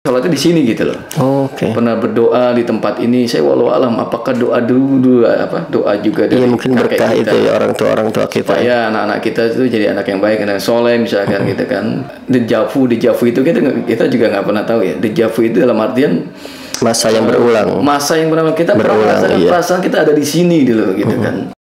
sholatnya di sini gitu loh. Oke. Pernah berdoa di tempat ini. Saya walau alam apakah doa dulu doa juga dari mungkin berkah kita, itu ya orang tua kita. Supaya anak-anak kita itu jadi anak yang baik, anak yang soleh misalkan gitu kan. Dejavu itu kita juga nggak pernah tahu ya. Dejavu itu dalam artian masa yang berulang. Masa yang berulang, kita berulang, merasakan perasaan kita ada di sini dulu gitu kan.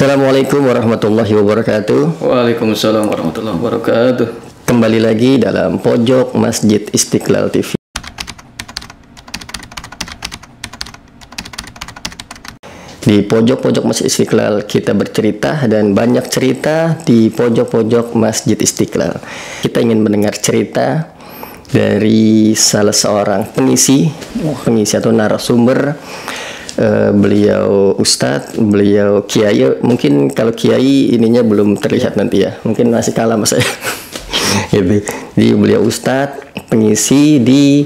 Assalamualaikum warahmatullahi wabarakatuh. Waalaikumsalam warahmatullahi wabarakatuh. Kembali lagi dalam Pojok Masjid Istiqlal TV. Di pojok-pojok Masjid Istiqlal kita bercerita dan banyak cerita di pojok-pojok Masjid Istiqlal. Kita ingin mendengar cerita dari salah seorang pengisi atau narasumber. Beliau Ustadz, beliau Kiai. Mungkin kalau Kiai ininya belum terlihat nanti ya. Mungkin masih kalah mas saya. Gitu. Jadi beliau Ustadz, pengisi di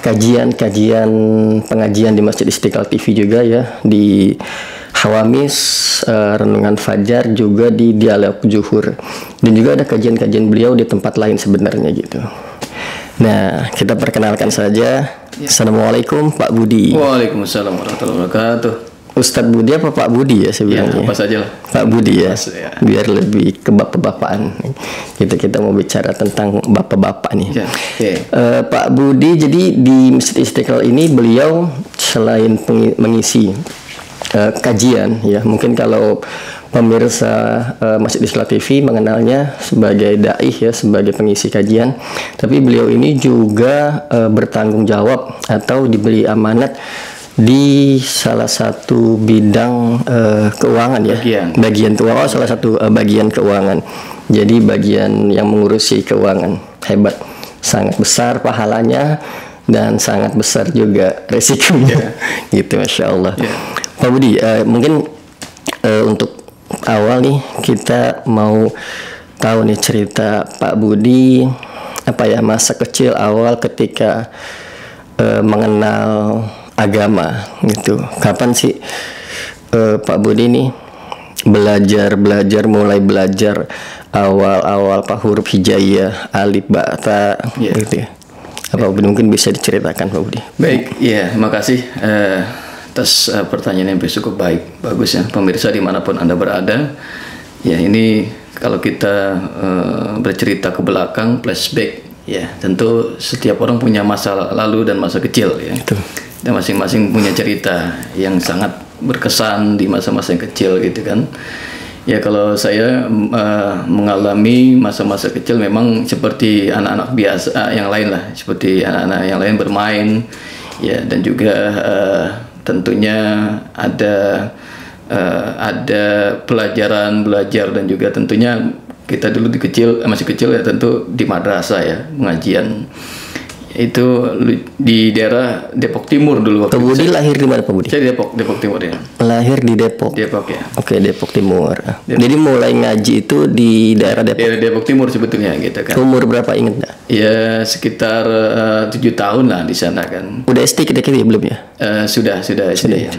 kajian pengajian di Masjid Istiqlal TV juga ya, di Hawamis, renungan fajar, juga di dialog zuhur, dan juga ada kajian-kajian beliau di tempat lain sebenarnya gitu. Nah, kita perkenalkan saja. Assalamualaikum Pak Budi. Waalaikumsalam warahmatullahi wabarakatuh. Ustadz Budi apa Pak Budi ya sebenarnya? Ya, apa saja lah. Pak Budi ya. Ya. Biar lebih ke bapak-bapaan. Kita mau bicara tentang bapak-bapak nih. Ya. Okay. Pak Budi, jadi di Masjid Istiqlal ini beliau selain mengisi kajian ya, mungkin kalau pemirsa Masjid Istiqlal TV mengenalnya sebagai dai ya, sebagai pengisi kajian, tapi beliau ini juga bertanggung jawab atau diberi amanat di salah satu bidang keuangan ya, bagian keuangan, salah satu bagian keuangan. Jadi bagian yang mengurusi keuangan. Hebat, sangat besar pahalanya dan sangat besar juga resikonya. Gitu, masya Allah. Pak Budi, mungkin untuk awal nih kita mau tahu nih cerita Pak Budi, apa ya, masa kecil awal ketika mengenal agama gitu. Kapan sih Pak Budi nih mulai belajar awal Pak huruf hijaiyah, alif, ba, ta gitu ya. Apa mungkin bisa diceritakan Pak Budi? Baik, ya, makasih atas pertanyaan yang cukup bagus ya, pemirsa dimanapun Anda berada. Ya, ini kalau kita bercerita ke belakang, flashback ya, tentu setiap orang punya masa lalu dan masa kecil ya. Betul. Dan masing-masing punya cerita yang sangat berkesan di masa-masa yang kecil gitu kan. Ya, kalau saya mengalami masa-masa kecil memang seperti anak-anak biasa yang lain lah, seperti anak-anak yang lain bermain ya, dan juga tentunya ada belajar dan juga tentunya kita dulu masih kecil ya, tentu di madrasah ya, pengajian itu di daerah Depok Timur dulu. Pak Budi lahir di mana Pak Budi? Saya Depok Timur ya. Lahir di Depok. Depok ya. Oke, Depok Timur. Jadi mulai ngaji itu di daerah Depok. Daerah Depok Timur sebetulnya gitu kan. Umur berapa inget nggak? Ya sekitar 7 tahun lah di sana kan. Udah SD kita belum ya? Sudah SD ya.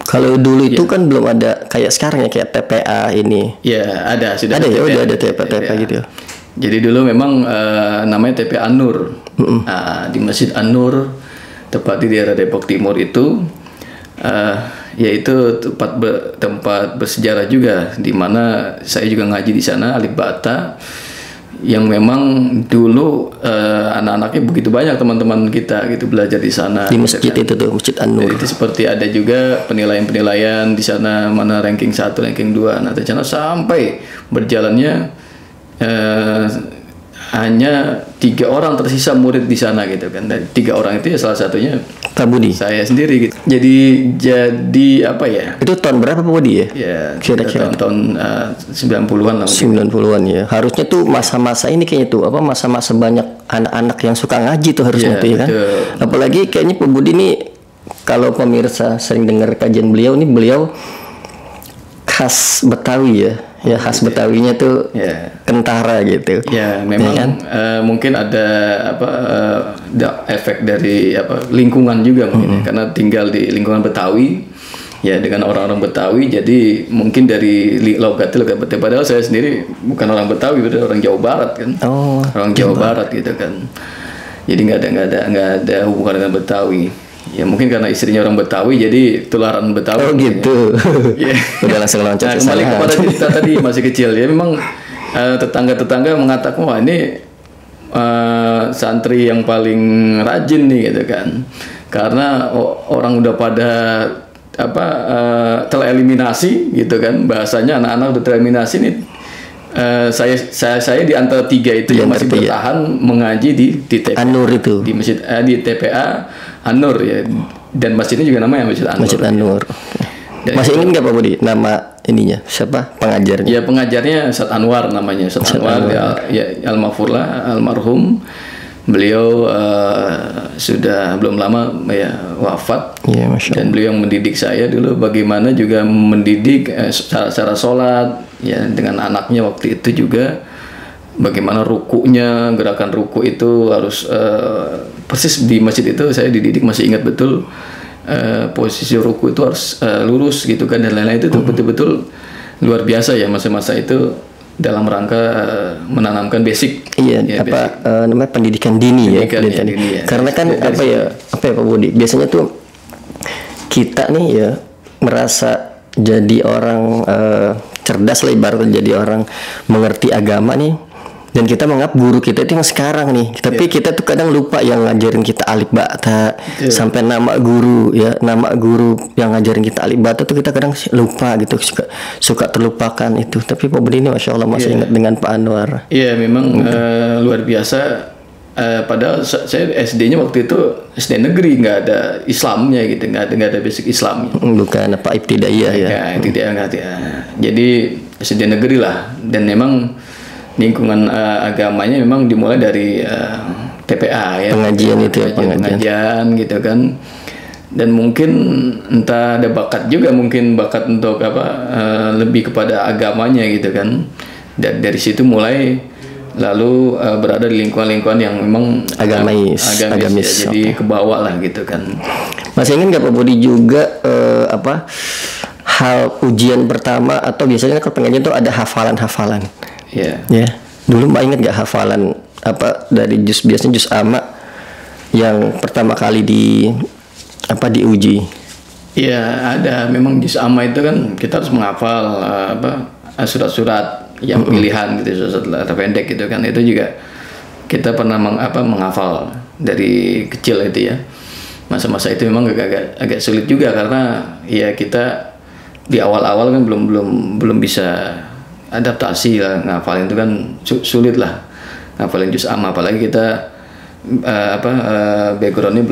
Kalau dulu itu kan belum ada kayak sekarang ya, kayak TPA ini. Ya, sudah ada ya, udah ada TPA gitu. Jadi dulu memang namanya TPA An-Nur. Di Masjid An-Nur, tepat di daerah Depok Timur itu, yaitu tempat bersejarah juga, di mana saya juga ngaji di sana, alif bata, yang memang dulu anak-anaknya begitu banyak, teman-teman kita gitu belajar di sana. Di masjid itu tuh, Masjid An-Nur. Itu seperti ada juga penilaian-penilaian di sana, mana ranking 1, ranking 2. Nah, di sana sampai berjalannya hanya 3 orang tersisa murid di sana gitu kan. Dan 3 orang itu ya salah satunya Pak Budi, saya sendiri gitu. Jadi apa ya? Itu tahun berapa Pak Budi ya? Ya, kira-kira tahun 90-an lah. 90-an ya. Harusnya tuh masa-masa ini kayaknya tuh masa-masa banyak anak-anak yang suka ngaji tuh harusnya tuh ya kan. Apalagi kayaknya Pak Budi nih, kalau pemirsa sering dengar kajian beliau nih, beliau khas Betawi ya khas Betawinya tuh kentara gitu. Ya memang kan? Mungkin ada efek dari lingkungan juga mungkin karena tinggal di lingkungan Betawi ya dengan orang-orang Betawi, jadi mungkin dari logatnya logat Betawi, padahal saya sendiri bukan orang Betawi, orang Jawa Barat kan. Orang Jawa Barat gitu kan, jadi nggak ada hubungan dengan Betawi. Ya mungkin karena istrinya orang Betawi, jadi tularan Betawi. Gitu. Udah langsung loncat. Kembali kepada cerita tadi masih kecil ya, memang tetangga-tetangga mengatakan wah ini santri yang paling rajin nih gitu kan, karena orang udah pada tereliminasi gitu kan, bahasanya anak-anak udah tereliminasi nih. Saya di antara 3 itu yang masih bertahan mengaji di TPA An-Nur itu, di masjid di TPA An-Nur ya, dan masjidnya juga namanya Masjid An-Nur. Masjid An-Nur. Masih ingat nggak Pak Budi nama ininya, siapa pengajarnya? Ya pengajarnya Ustaz Anwar namanya, Ustaz Anwar ya, almarhum. Beliau sudah belum lama ya wafat. Ya, Masya Allah. Dan beliau yang mendidik saya dulu, bagaimana juga mendidik cara sholat ya dengan anaknya waktu itu juga, bagaimana rukunya, gerakan ruku itu harus persis di masjid itu saya dididik, masih ingat betul posisi ruku itu harus lurus gitu kan, dan lain-lain itu betul-betul luar biasa ya masa-masa itu dalam rangka menanamkan basic. Iya, ya, namanya pendidikan dini ya. Karena kan apa ya Pak Budi, biasanya tuh kita nih ya merasa jadi orang cerdas lah, ibaratnya jadi orang mengerti agama nih, dan kita menganggap guru kita itu yang sekarang nih, tapi kita tuh kadang lupa yang ngajarin kita alif bata sampai nama guru yang ngajarin kita alif bata tuh kita kadang lupa gitu, suka terlupakan itu. Tapi Pak Budi ini Masya Allah masih ingat dengan Pak Anwar. Iya memang luar biasa. Padahal saya SD-nya waktu itu SD negeri, nggak ada Islamnya gitu, nggak ada basic Islamnya. Bukan apa ibtidaiyah ya? Tidak nggak ya. Jadi SD negeri lah, dan memang lingkungan agamanya memang dimulai dari TPA ya, pengajian itu ya, pengajian gitu kan. Dan mungkin entah ada bakat juga, mungkin bakat untuk lebih kepada agamanya gitu kan. Dan dari situ mulai lalu berada di lingkungan-lingkungan yang memang agamis ya, jadi kebawa lah gitu kan. Masih ingat nggak Pak Budi juga hal ujian pertama, atau biasanya kalau pengajian itu ada hafalan. Ya. Dulu Mbak ingat nggak hafalan dari biasanya juz amma yang pertama kali diuji? Iya, ada. Memang juz amma itu kan kita harus menghafal surat-surat yang pilihan gitu, surat pendek gitu kan. Itu juga kita pernah menghafal dari kecil itu ya. Masa-masa itu memang agak sulit juga, karena ya kita di awal-awal kan belum bisa adaptasi lah, ngafalin itu kan sulit lah, ngafalin juz amma, apalagi kita backgroundnya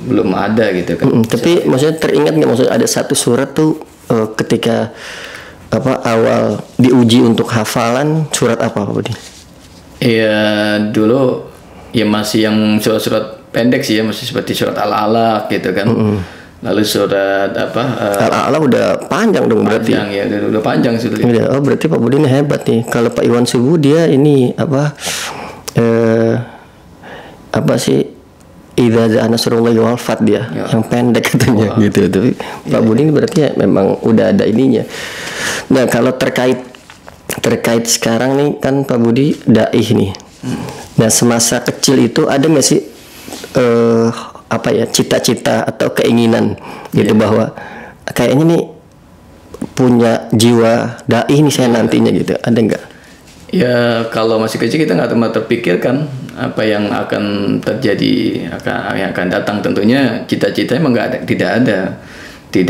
belum ada gitu kan. Tapi maksudnya teringat nggak, maksudnya ada satu surat tuh ketika awal diuji untuk hafalan, surat apa Pak Budi? Iya dulu ya masih yang surat-surat pendek sih ya, masih seperti surat Al-Alaq gitu kan. Lalu surat Al-A'la udah panjang dong berarti. Panjang ya, udah panjang sudah. Oh berarti Pak Budi ini hebat nih. Kalau Pak Iwan Subuh dia ini Idza ja'a nasrullahi wal fath dia yang pendek katanya gitu. Tapi Pak Budi ini berarti ya memang udah ada ininya. Nah kalau terkait sekarang nih kan Pak Budi daih nih. Nah semasa kecil itu ada nggak sih cita-cita atau keinginan gitu bahwa kayaknya nih punya jiwa dai nih saya nantinya gitu, ada nggak? Ya kalau masih kecil kita nggak pernah terpikirkan apa yang akan terjadi, yang akan datang. Tentunya cita-cita emang tidak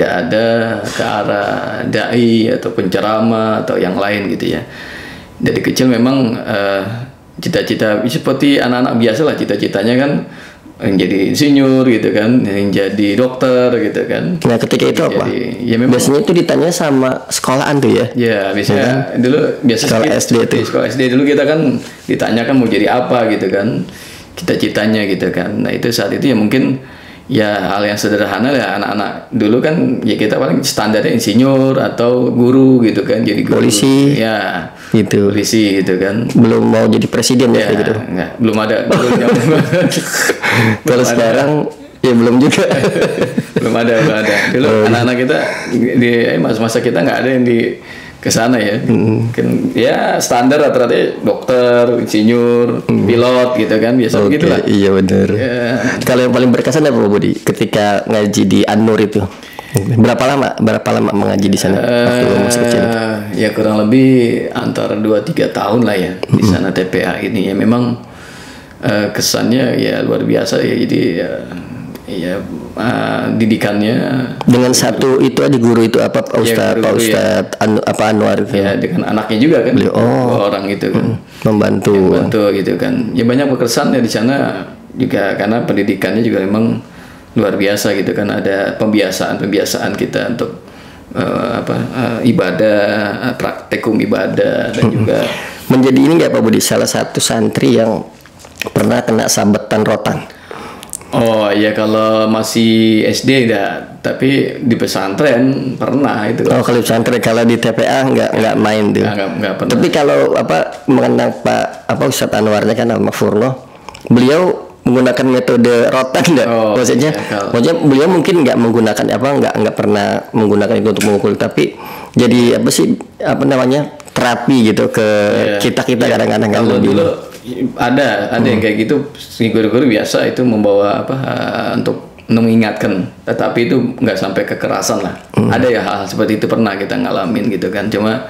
ada ke arah dai atau penceramah atau yang lain gitu ya. Dari kecil memang cita-cita seperti anak-anak biasa lah, cita-citanya kan yang jadi insinyur gitu kan, yang jadi dokter gitu kan. Nah ketika itu apa? Ya memang, biasanya itu ditanya sama sekolahan tuh ya? Ya biasanya kan? Dulu biasa sekolah SD itu. Sekolah SD dulu kita kan ditanyakan mau jadi apa gitu kan, cita-citanya gitu kan. Nah itu saat itu ya mungkin ya hal yang sederhana ya, anak-anak dulu kan ya kita paling standarnya insinyur atau guru gitu kan, jadi guru, polisi ya gitu, polisi gitu kan. belum mau jadi presiden ya, Ya, kayak gitu. enggak, belum ada. Kalau sekarang ya belum juga. belum ada. Dulu anak-anak kita di masa-masa kita nggak ada yang di kesana ya. Kan ya standar rata-rata dokter, insinyur, pilot gitu kan, biasa Oke, begitu lah. iya benar. Ya. Kalau yang paling berkesan apa Budi ketika ngaji di An-Nur itu? Berapa lama mengaji di sana waktu masih kecil? Ya kurang lebih antara 2-3 tahun lah ya di sana TPA ini ya, memang kesannya ya luar biasa ya. Jadi didikannya Dengan satu itu aja guru itu apa Pak Ustadz, guru-guru, Pak Ustadz apa Anwar itu ya dengan anaknya juga kan, dua orang itu kan, membantu. gitu kan. Ya banyak berkesan ya di sana juga karena pendidikannya juga memang luar biasa gitu kan, ada pembiasaan kita untuk ibadah, praktikum ibadah, dan juga Menjadi ini nggak Pak Budi salah satu santri yang pernah kena sabetan rotan? oh ya kalau masih SD enggak, tapi di pesantren pernah itu. Oh kalau pesantren, kalau di TPA nggak main tuh. Nggak pernah. Tapi kalau mengenang Pak Ustadz Anwarnya kan Al Maghfurlah, beliau menggunakan metode rotan enggak? Oh, maksudnya beliau mungkin nggak menggunakan nggak pernah menggunakan itu untuk memukul, tapi jadi terapi gitu ke kita kadang-kadang kan. Kalau dulu ada yang kayak gitu, si guru-guru biasa itu membawa untuk mengingatkan, tetapi itu nggak sampai kekerasan lah. Ada ya hal seperti itu pernah kita ngalamin gitu kan, cuma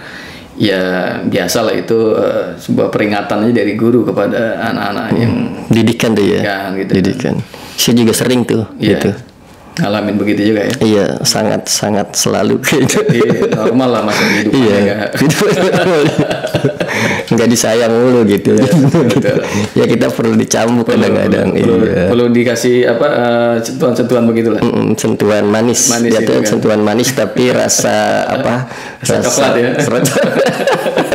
ya biasalah itu sebuah peringatan aja dari guru kepada anak-anak yang didikan tuh ya, kan, gitu didikan. Saya juga sering tuh gitu. Ngalamin begitu juga ya. Iya, sangat selalu gitu. Jadi normal lah masa hidup. Iya. Nggak disayang mulu gitu. Ya kita perlu dicambuk kadang-kadang. Perlu dikasih sentuhan-sentuhan begitulah. Sentuhan manis. Dia itu tuh kan. sentuhan manis tapi rasa Rasa coklat ya.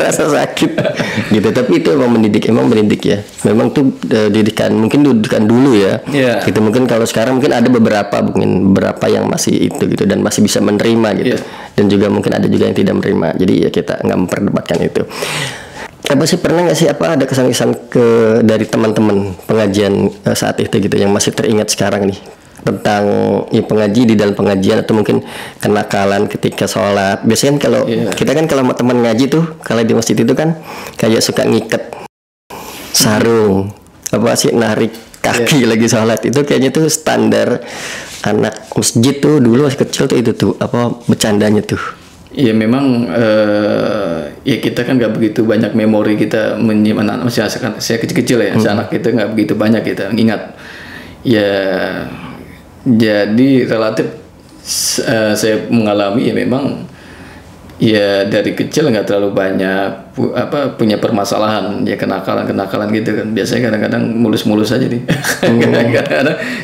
Rasa sakit gitu. Tapi itu emang mendidik ya. Memang tuh didikan dulu ya. Iya. Gitu, mungkin kalau sekarang mungkin ada beberapa yang masih itu gitu dan masih bisa menerima gitu. Dan juga mungkin ada juga yang tidak menerima. Jadi ya kita nggak memperdebatkan itu. Pernah nggak sih ada kesan-kesan dari teman-teman pengajian saat itu gitu yang masih teringat sekarang nih tentang pengaji di dalam pengajian, atau mungkin kenakalan ketika sholat? Biasanya kan kalau kita kan kalau teman ngaji tuh kalau di masjid itu kan kayak suka ngiket sarung narik kaki lagi sholat, itu kayaknya tuh standar anak masjid tuh dulu masih kecil tuh, itu tuh bercandanya tuh. Ya memang ya kita kan nggak begitu banyak memori kita menyimpan masih saya kecil-kecil ya, anak kita nggak begitu banyak kita ingat ya. Jadi relatif saya mengalami ya memang ya dari kecil nggak terlalu banyak punya permasalahan ya, kenakalan gitu kan. Biasanya kadang-kadang mulus-mulus aja nih.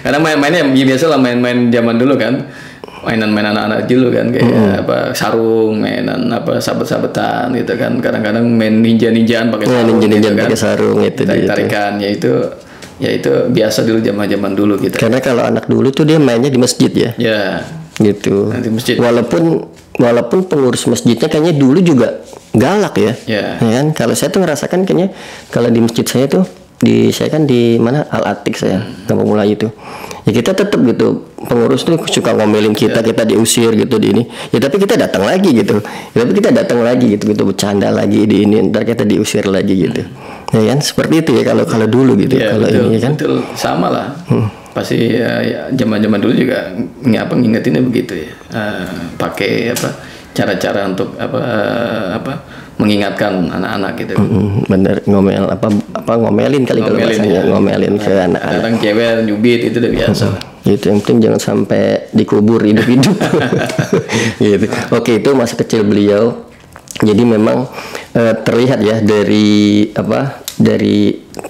Karena main-mainnya ya biasa lah, main-main zaman dulu kan, mainan anak-anak dulu kan, kayak sarung, mainan sabet-sabetan gitu kan. Kadang-kadang main ninja-ninjaan pakai sarung, ninja pakai sarung itu tarikan ya itu biasa dulu zaman dulu kita. Karena kalau anak dulu tuh dia mainnya di masjid ya. Ya. Gitu. Di masjid. Walaupun pengurus masjidnya kayaknya dulu juga galak ya. Ya kan? Kalau saya tuh ngerasakan kayaknya kalau di masjid saya tuh saya kan di mana Al-Atik saya Kampung Melayu itu. Ya kita tetap gitu, pengurus tuh suka ngomelin kita diusir gitu di ini. Ya tapi kita datang lagi gitu. Gitu bercanda lagi di ini, ntar kita diusir lagi gitu. Ya kan seperti itu ya kalau dulu gitu. Ya, kalau ini kan betul, sama lah. Pasti ya zaman dulu juga ngingetinnya begitu ya. Pakai cara-cara untuk mengingatkan anak-anak gitu. Bener, ngomelin kali kalau bahasanya, ngomelin ke anak-anak. Kadang cewek nyubit itu udah biasa. Gitu, yang penting jangan sampai dikubur hidup-hidup. Gitu. Oke, itu masa kecil beliau. Jadi memang terlihat ya dari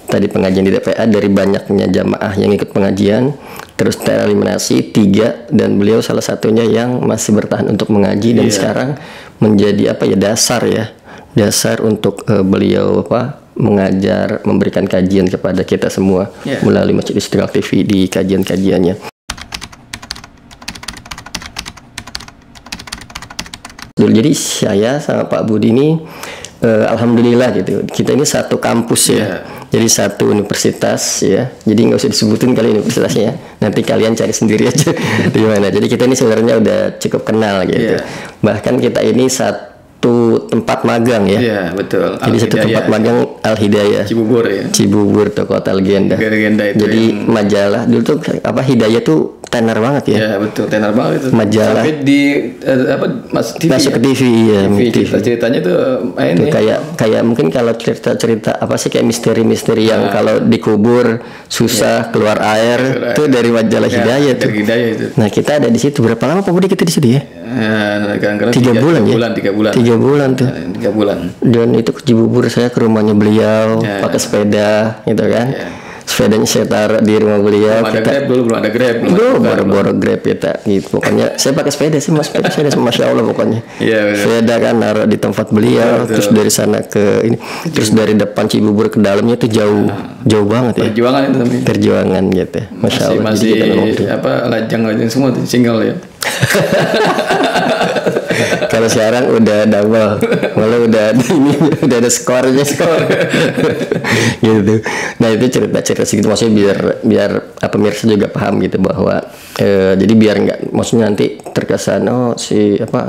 tadi pengajian di TPA, dari banyaknya jamaah yang ikut pengajian, terus tereliminasi 3, dan beliau salah satunya yang masih bertahan untuk mengaji dan sekarang menjadi dasar untuk beliau mengajar, memberikan kajian kepada kita semua melalui Masjid Istiqlal TV di kajian-kajiannya. dulu. Jadi saya sama Pak Budi ini alhamdulillah gitu. Kita ini satu kampus ya. Jadi satu universitas ya. Jadi nggak usah disebutin kali universitasnya. Nanti kalian cari sendiri aja di mana. Jadi kita ini sebenarnya udah cukup kenal gitu. Bahkan kita ini satu tempat magang ya. Iya, betul. Jadi satu tempat magang Al Hidayah. Cibubur ya. Cibubur toko hotel legenda. Legenda itu. Jadi majalah dulu tuh apa Hidayah tuh tenar banget ya. Iya, betul, tenar banget itu. Majalah. Sampai di masuk TV. Masuk ke TV ya. TV. Ceritanya tuh ini. Kayak mungkin kalau cerita-cerita apa sih kayak misteri-misteri yang kalau dikubur susah keluar air itu dari majalah Hidayah tuh. Dari Hidayah itu. Nah, kita ada di situ. Berapa lama Pak Budi kita di situ ya? Kadang-kadang 3 bulan ya? 3 bulan. 3 bulan tuh. 3 bulan. Dan itu ke Cibubur saya ke rumahnya beliau pakai sepeda gitu kan. Sepedanya saya taruh di rumah beliau. Belum ada Grab. Baru Grab kita gitu. Pokoknya saya pakai sepeda sih mas, sepeda masya Allah pokoknya. Sepeda kan naruh di tempat beliau. Terus dari sana ke ini, terus dari depan Cibubur ke dalamnya itu jauh banget ya. Perjuangan itu tapi. Perjuangan gitu. Masya Allah. Masih lajang semua single ya. Kalau sekarang udah double, malah udah ada skornya gitu. Nah itu cerita segitu maksudnya biar pemirsa juga paham gitu bahwa jadi biar nggak maksudnya nanti terkesan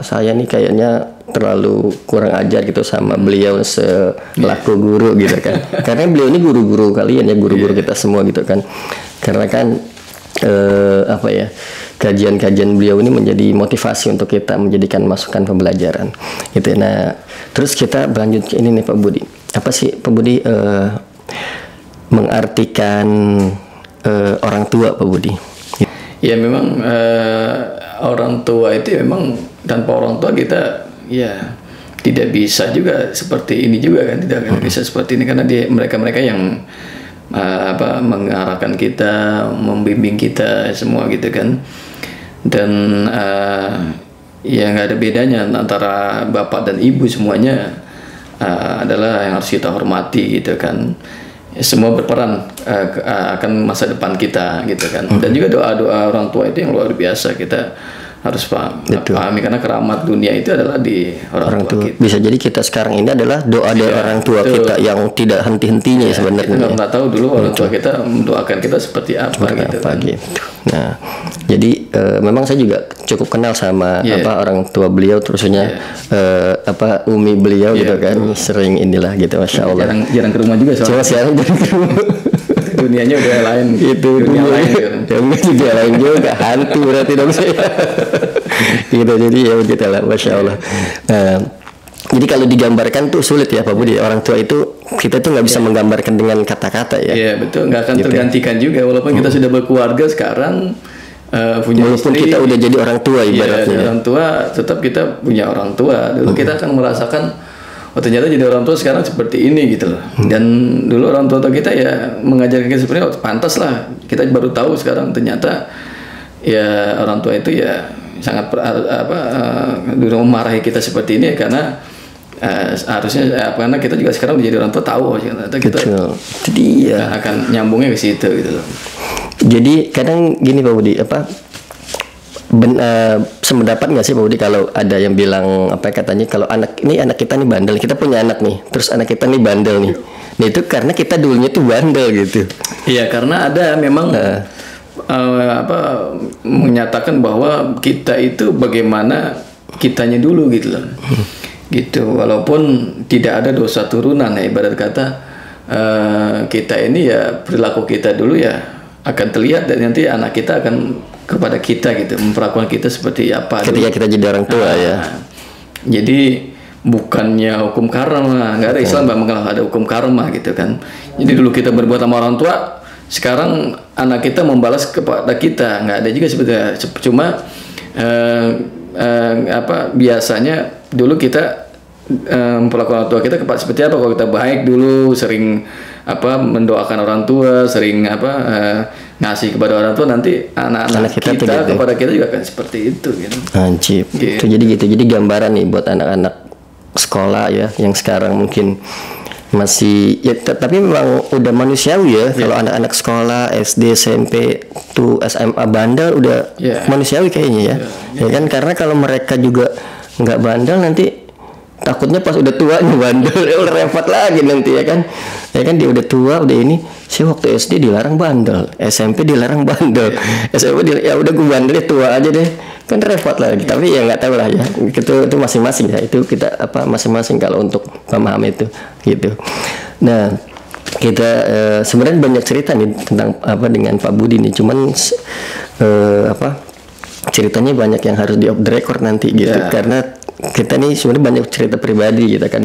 saya nih kayaknya terlalu kurang ajar gitu sama beliau selaku guru gitu kan. Karena beliau ini guru-guru kalian ya, guru-guru kita semua gitu kan. Karena kan kajian-kajian beliau ini menjadi motivasi untuk kita menjadikan masukan pembelajaran gitu. Nah terus kita berlanjut ke ini nih Pak Budi, apa sih Pak Budi mengartikan orang tua Pak Budi? Ya memang orang tua itu memang tanpa orang tua kita ya tidak bisa juga seperti ini juga kan, tidak bisa seperti ini karena mereka yang mengarahkan kita, membimbing kita semua gitu kan. Dan ya nggak ada bedanya antara bapak dan ibu, semuanya adalah yang harus kita hormati gitu kan. Semua berperan akan masa depan kita gitu kan. Dan juga doa-doa orang tua itu yang luar biasa, kita harus pahami karena keramat dunia itu adalah di orang tua kita. Bisa jadi kita sekarang ini adalah doa dari orang tua kita yang tidak henti-hentinya sebenarnya. Kita nggak tahu dulu orang tua kita mendoakan kita seperti apa gitu. Nah, jadi memang saya juga cukup kenal sama orang tua beliau, terusnya umi beliau gitu kan, sering inilah gitu, masya Allah. Jarang ke rumah juga soalnya. Sekarang jarang ke rumah. Dunianya udah lain gitu, dunia lain juga lain juga, hantu berarti dong saya. Gitu, jadi ya begitulah, masya Allah. Jadi kalau digambarkan tuh sulit ya Pak Budi, orang tua itu kita tuh nggak bisa menggambarkan dengan kata-kata ya. Iya betul, nggak akan tergantikan juga walaupun kita sudah berkeluarga sekarang, punya walaupun istri, kita udah jadi orang tua ibaratnya. Orang tua tetap kita punya orang tua. Dulu kita akan merasakan ternyata jadi orang tua sekarang seperti ini gitu loh. Dan dulu orang tua kita ya mengajarkan kita seperti pantas lah. Kita baru tahu sekarang ternyata ya orang tua itu ya sangat dulu memarahi kita seperti ini karena harusnya karena kita juga sekarang menjadi orang tua tahu ternyata kita akan nyambungnya ke situ gitu loh. Jadi kadang gini Pak Budi, sependapat nggak sih Pak Budi kalau ada yang bilang katanya kalau anak kita nih bandel, kita punya anak nih, terus anak kita nih bandel nih. Nah itu karena kita dulunya tuh bandel gitu. Iya, karena ada memang menyatakan bahwa kita itu bagaimana kitanya dulu gitu loh. Gitu, walaupun tidak ada dosa turunan ya, ibarat kata kita ini ya perilaku kita dulu ya akan terlihat dan nanti anak kita akan kepada kita gitu, memperlakukan kita seperti apa ketika kita jadi orang tua ya. Jadi bukannya hukum karma, nggak ada Islam nggak ada hukum karma gitu kan. Jadi dulu kita berbuat sama orang tua, sekarang anak kita membalas kepada kita, nggak ada juga sebetulnya. Cuma biasanya dulu kita memperlakukan orang tua kita seperti apa? Kalau kita baik dulu, sering mendoakan orang tua, sering ngasih kepada orang tua, nanti anak-anak kita kepada kita juga akan seperti itu gitu. Anjir. Gitu. Jadi gambaran nih buat anak-anak sekolah ya yang sekarang mungkin masih ya tapi memang udah manusiawi ya kalau anak-anak sekolah SD, SMP tuh SMA bandel udah manusiawi kayaknya ya. Ya kan karena kalau mereka juga nggak bandel nanti takutnya pas udah tuanya bandel, repot lagi nanti ya kan dia udah tua udah ini. Saya waktu SD dilarang bandel, SMP dilarang bandel, SMP ya udah gue bandel tua aja deh, kan repot lagi. Tapi ya nggak tahu lah ya, itu masing-masing ya, itu kita masing-masing kalau untuk memahami itu gitu. Nah kita sebenarnya banyak cerita nih tentang dengan Pak Budi nih, cuman ceritanya banyak yang harus di off the record nanti gitu, karena kita nih sebenarnya banyak cerita pribadi gitu kan,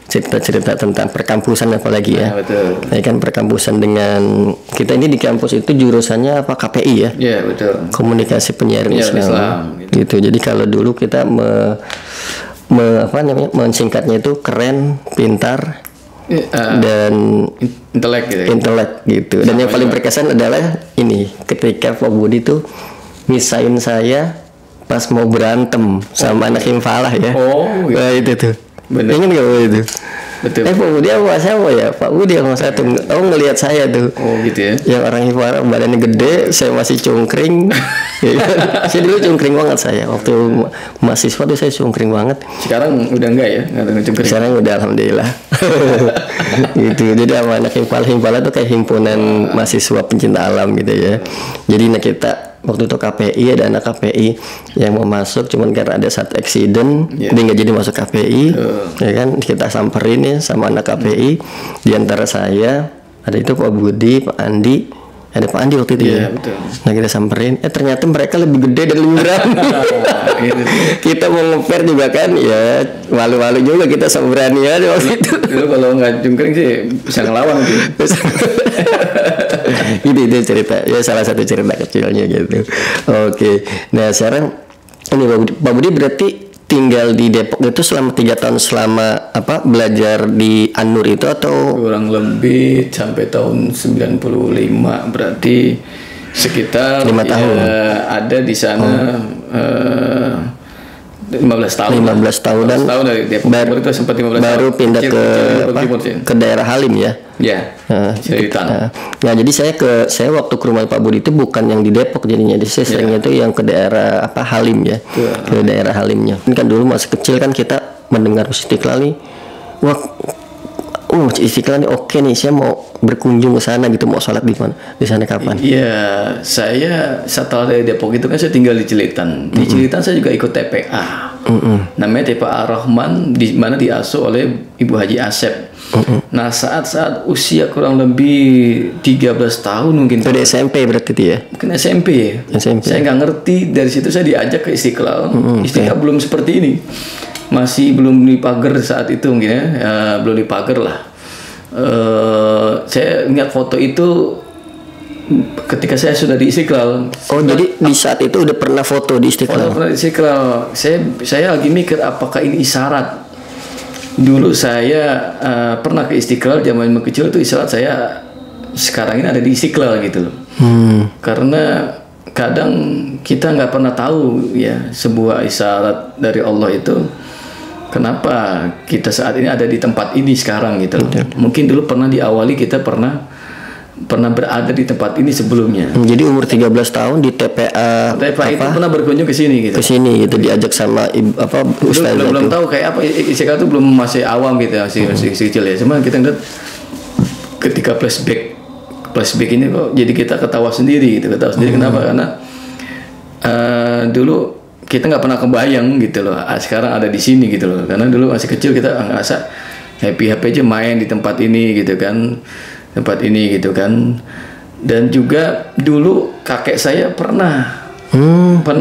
cerita-cerita tentang perkampusan apalagi ya. Betul. Ya kan perkampusan dengan kita ini di kampus itu jurusannya apa KPI ya? Iya betul. Komunikasi Penyiaran Islam. Gitu. Jadi kalau dulu kita mensingkatnya itu keren, pintar, dan intelek gitu. Intelek gitu. Dan yang paling berkesan adalah ini ketika Pak Budi tuh misain saya pas mau berantem sama anak Himfalah ya. Oh, gitu. Nah, itu tuh. Bener. Ingin gak itu? Betul. Pak Budi apa siapa ya? Pak Budi yang satu. Oh ngelihat saya tuh. Oh gitu ya. Yang orang Himfalah badannya gede, saya masih cungkring. Saya dulu cungkring banget saya. Waktu mahasiswa tuh saya cungkring banget. Sekarang udah enggak ya? Enggak cungkring. Sekarang udah alhamdulillah. Gitu. Jadi sama anak Himfalah tuh kayak himpunan mahasiswa pencinta alam gitu ya. Jadi kita waktu itu KPI, ada anak KPI yang mau masuk, cuman karena ada satu accident dia nggak jadi masuk KPI, ya kan kita samperin ya sama anak KPI. Di antara saya ada itu Pak Budi, Pak Andi, ada Pak Andi waktu itu ya. Betul. Nah kita samperin, ternyata mereka lebih gede dan lebih berani. Kita mau ngeper juga kan, ya malu-malu juga kita sama berani ya waktu itu. Dulu kalau nggak cungkring sih bisa ngelawan gitu. Itu cerita ya, salah satu cerita kecilnya gitu. Oke. Nah sekarang ini Pak Budi berarti tinggal di Depok itu selama 3 tahun selama belajar di An-Nur itu atau kurang lebih sampai tahun 95, berarti sekitar 5 tahun. Ada di sana 15 tahun. 15 tahun dan dari Depok. Baru itu sempat 15 baru tahun. pindah ke daerah Halim ya. Ya. Nah, jadi saya waktu ke rumah Pak Budi itu bukan yang di Depok jadinya. Jadi saya seringnya itu yang ke daerah Halim ya. Ke daerah Halimnya. Ini kan dulu masih kecil kan kita mendengar Istiqlal nih. Wah, Masjid Istiqlal nih oke nih, saya mau berkunjung ke sana gitu, mau sholat di mana? Di sana kapan? Iya, saya setelah dari Depok itu kan saya tinggal di Cilitan. Di Cilitan saya juga ikut TPA. Namanya TPA Rahman, di mana diasuh oleh Ibu Haji Asep. Nah, saat usia kurang lebih 13 tahun mungkin. Itu di SMP berarti itu ya? Mungkin SMP. Saya nggak ngerti, dari situ saya diajak ke Istiqlal. Istiqlal belum seperti ini. Masih belum dipagar saat itu mungkin ya, belum dipagar lah. Saya ingat foto itu ketika saya sudah di Istiqlal. Oh, jadi di saat itu udah pernah foto di Istiqlal? Pernah di Istiqlal. Saya lagi mikir apakah ini isyarat. Dulu saya pernah ke Istiqlal zaman kecil itu, isyarat saya sekarang ini ada di Istiqlal gitu loh. Karena kadang kita nggak pernah tahu ya sebuah isyarat dari Allah itu. Kenapa kita saat ini ada di tempat ini sekarang gitu loh. Mungkin dulu pernah diawali kita pernah berada di tempat ini sebelumnya. Jadi umur 13 tahun di TPA itu pernah berkunjung ke sini gitu. Ke sini gitu, diajak sama ustaz. Belum tahu kayak apa Istiqlal itu, belum, masih awam gitu, masih kecil ya. Cuma kita ngeliat ketika flashback ini kok jadi kita ketawa sendiri gitu. Kenapa? Karena dulu kita nggak pernah kebayang gitu loh, sekarang ada di sini gitu loh. Karena dulu masih kecil kita ngerasa happy aja main di tempat ini gitu kan, dan juga dulu kakek saya pernah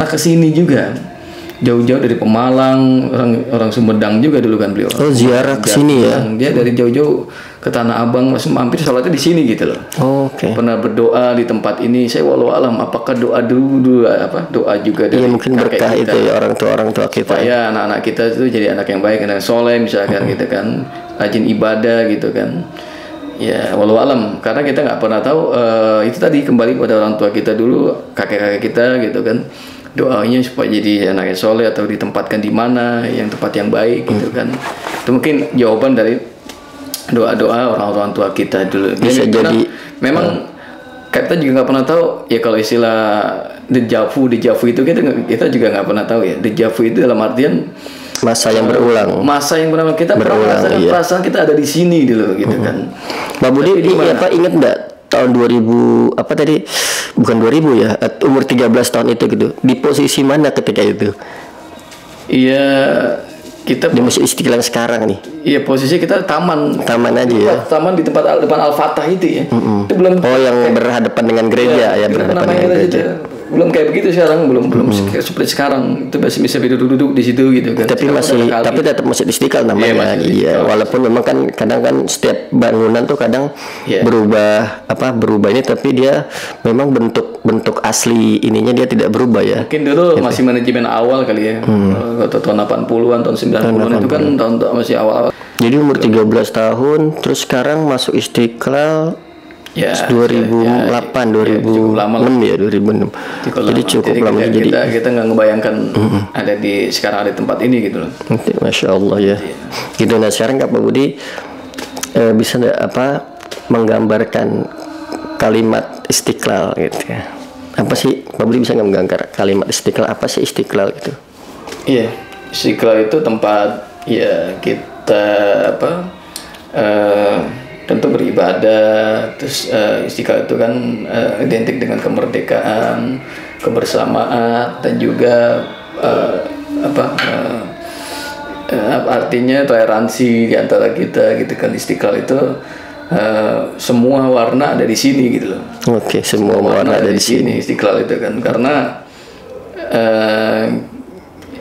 kesini juga, jauh-jauh dari Pemalang, orang Sumedang juga dulu kan beliau. Oh, ziarah ke sini ya. Dia dari jauh-jauh ke Tanah Abang, langsung mampir sholatnya di sini gitu loh. Oke. Pernah berdoa di tempat ini. Saya walau alam apakah doa juga dari mungkin berkah kita, itu ya orang tua kita. Supaya anak-anak kita itu jadi anak yang baik, anak yang soleh misalkan gitu kan, rajin ibadah gitu kan. Ya walau alam, karena kita nggak pernah tahu, itu tadi kembali pada orang tua kita dulu, kakek-kakek kita gitu kan, doanya supaya jadi anak yang soleh atau ditempatkan di mana yang tempat yang baik gitu kan. Itu mungkin jawaban dari doa-doa orang tua kita dulu. Bisa jadi memang kita juga nggak pernah tahu ya, kalau istilah deja vu itu kita juga nggak pernah tahu ya. Deja vu itu dalam artian masa yang berulang. Masa yang berulang, kita pernah merasakan perasaan kita ada di sini dulu gitu kan. Mbak Budi ingat enggak tahun 2000 apa tadi, bukan 2000 ya, umur 13 tahun itu gitu, di posisi mana ketika itu? Iya, kita di Masjid Istiqlal sekarang nih. Iya, posisi kita taman aja ya. Taman di tempat depan Al-Fatah itu ya. Itu belum. Oh, yang berhadapan dengan gereja ya, berhadapan dengan gereja. Belum kayak begitu sekarang, belum seperti sekarang. Itu masih bisa duduk di situ gitu kan. Tapi tapi tetap Masjid Istiqlal namanya. Iya, walaupun memang kan kadang kan setiap bangunan tuh kadang berubah ini, tapi dia memang bentuk asli ininya dia tidak berubah ya. Mungkin dulu masih manajemen awal kali ya. Tahun 80-an, tahun 90-an itu kan tahun masih awal. Jadi umur 13 tahun, terus sekarang masuk Istiqlal 2008, 2006 ya, 2006. Jadi cukup lama. Jadi kita nggak ngebayangkan ada sekarang ada tempat ini gitu loh. Masya Allah ya. Gitu. Nah sekarang Pak Budi bisa menggambarkan kalimat Istiqlal gitu ya. Apa sih Pak Budi bisa menggambarkan kalimat Istiqlal? Apa sih Istiqlal itu? Iya, Istiqlal itu tempat ya kita tentu beribadah. Terus Istiqlal itu kan identik dengan kemerdekaan, kebersamaan, dan juga artinya toleransi di antara kita gitu kan. Istiqlal itu semua warna ada di sini gitu loh. Oke, semua warna ada di sini. Istiqlal itu kan karena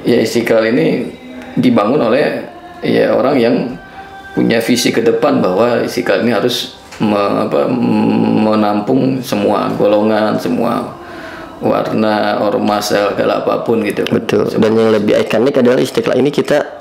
ya Istiqlal ini dibangun oleh ya orang yang punya visi ke depan bahwa Istiqlal ini harus menampung semua golongan, semua warna, ormas, segala apapun gitu. Betul. Dan yang lebih ikonik adalah Istiqlal ini kita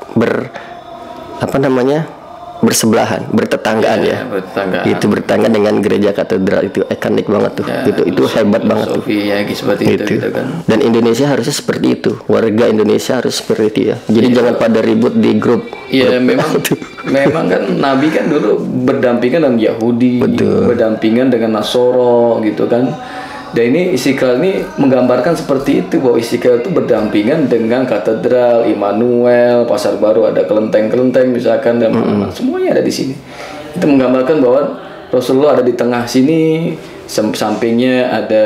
bersebelahan, bertetanggaan ya. Bertetanggaan. Itu bertetangga dengan gereja katedral, itu ikonik banget tuh. Ya, itu hebat banget tuh. Ya, seperti itu gitu kan. Dan Indonesia harusnya seperti itu. Warga Indonesia harus seperti itu ya. Jadi jangan pada ribut di grup. Iya, memang kan Nabi kan dulu berdampingan dengan Yahudi, berdampingan dengan Nasoro gitu kan. Dan ini Istiqlal ini menggambarkan seperti itu, bahwa Istiqlal itu berdampingan dengan katedral, Immanuel, Pasar Baru ada kelenteng-kelenteng misalkan, dan semuanya ada di sini. Itu menggambarkan bahwa Rasulullah ada di tengah sini, sampingnya ada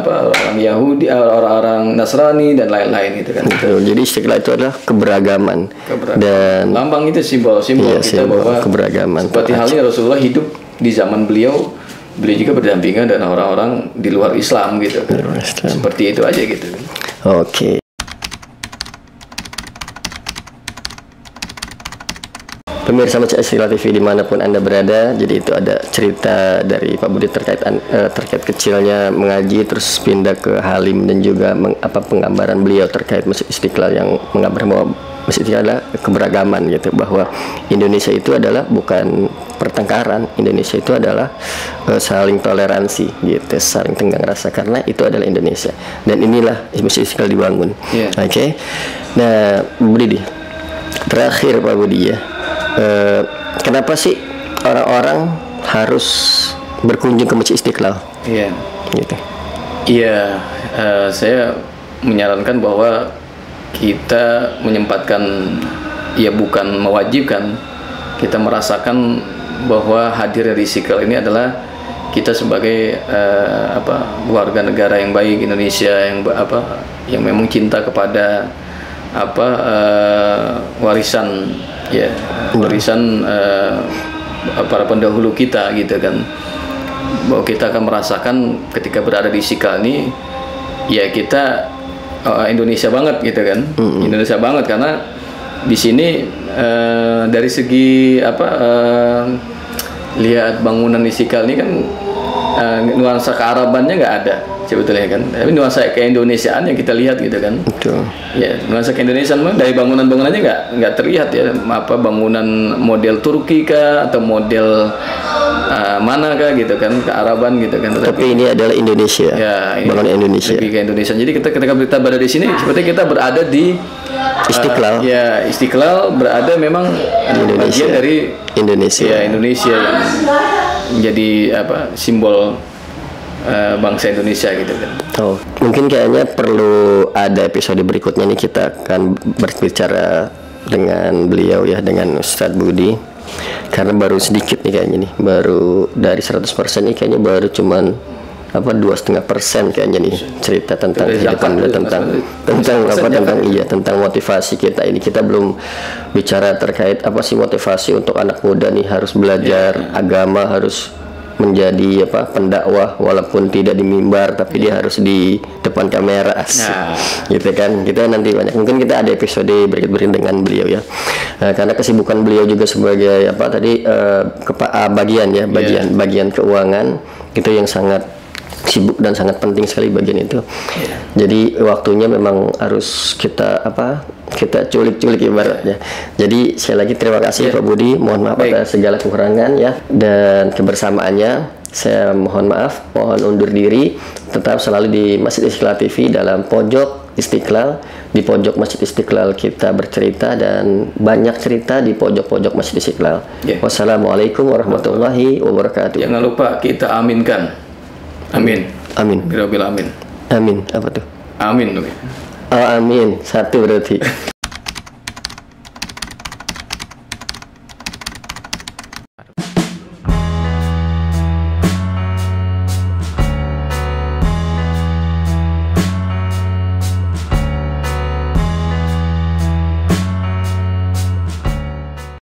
orang Yahudi, orang Nasrani dan lain-lain gitu kan. Jadi Istiqlal itu adalah keberagaman. Dan lambang itu simbol kita bahwa keberagaman. Seperti halnya Rasulullah hidup di zaman beliau juga berdampingan dengan orang-orang di luar Islam gitu kan. Seperti itu aja gitu. Oke. Pemirsa Masjid Istiqlal TV dimanapun Anda berada, jadi itu ada cerita dari Pak Budi terkait kecilnya mengaji, terus pindah ke Halim, dan juga penggambaran beliau terkait Masjid Istiqlal yang menggambarkan bahwa Masjid Istiqlal adalah keberagaman gitu, bahwa Indonesia itu adalah bukan pertengkaran, Indonesia itu adalah saling toleransi gitu, saling tenggang rasa, karena itu adalah Indonesia, dan inilah Masjid Istiqlal dibangun. Oke. Nah, Budi, terakhir Pak Budi ya. Kenapa sih orang-orang harus berkunjung ke Masjid Istiqlal? Iya. Gitu. Iya, saya menyarankan bahwa kita menyempatkan, ya bukan mewajibkan, kita merasakan bahwa hadir di Istiqlal ini adalah kita sebagai warga negara yang baik Indonesia yang memang cinta kepada warisan para pendahulu kita gitu kan, bahwa kita akan merasakan ketika berada di Istiqlal ini ya kita Indonesia banget gitu kan. Indonesia banget karena di sini dari segi lihat bangunan Istiqlal ini kan nuansa kearabannya nggak ada sebetulnya kan, tapi nuansa keindonesiaan yang kita lihat gitu kan. Betul. Ya, nuansa keindonesiaan dari bangunan-bangunannya nggak terlihat ya, bangunan model Turki kah atau model mana kah gitu kan, kearaban gitu kan. Tapi ini adalah Indonesia. Ya, bangunan Indonesia. Lebih ke Indonesia. Jadi ketika kita berada di sini seperti kita berada di Istiqlal. Istiqlal berada memang bagian dari Indonesia. Ya, Indonesia yang menjadi simbol bangsa Indonesia gitu kan. Mungkin kayaknya perlu ada episode berikutnya nih, kita akan berbicara dengan beliau ya, dengan Ustadz Budi, karena baru sedikit nih kayaknya nih, baru dari 100% nih kayaknya baru cuman 2,5% kayaknya nih cerita tentang kehidupan beliau, tentang motivasi kita ini. Kita belum bicara terkait apa sih motivasi untuk anak muda nih harus belajar agama, harus menjadi pendakwah walaupun tidak di mimbar tapi dia harus di depan kamera, gitu kan. Kita nanti mungkin kita ada episode berikut dengan beliau ya, karena kesibukan beliau juga sebagai bagian keuangan itu yang sangat sibuk dan sangat penting sekali bagian itu. Jadi waktunya memang harus kita culik ibaratnya. Jadi sekali lagi terima kasih Pak Budi, mohon maaf atas segala kekurangan ya, dan kebersamaannya saya mohon maaf, mohon undur diri. Tetap selalu di Masjid Istiqlal TV dalam pojok Istiqlal. Di pojok Masjid Istiqlal kita bercerita dan banyak cerita di pojok-pojok Masjid Istiqlal. Wassalamualaikum warahmatullahi wabarakatuh. Jangan lupa kita aminkan. Amin. Amin. Birabil amin. Amin. Apa tuh? Amin. Oh, amin. Satu berarti.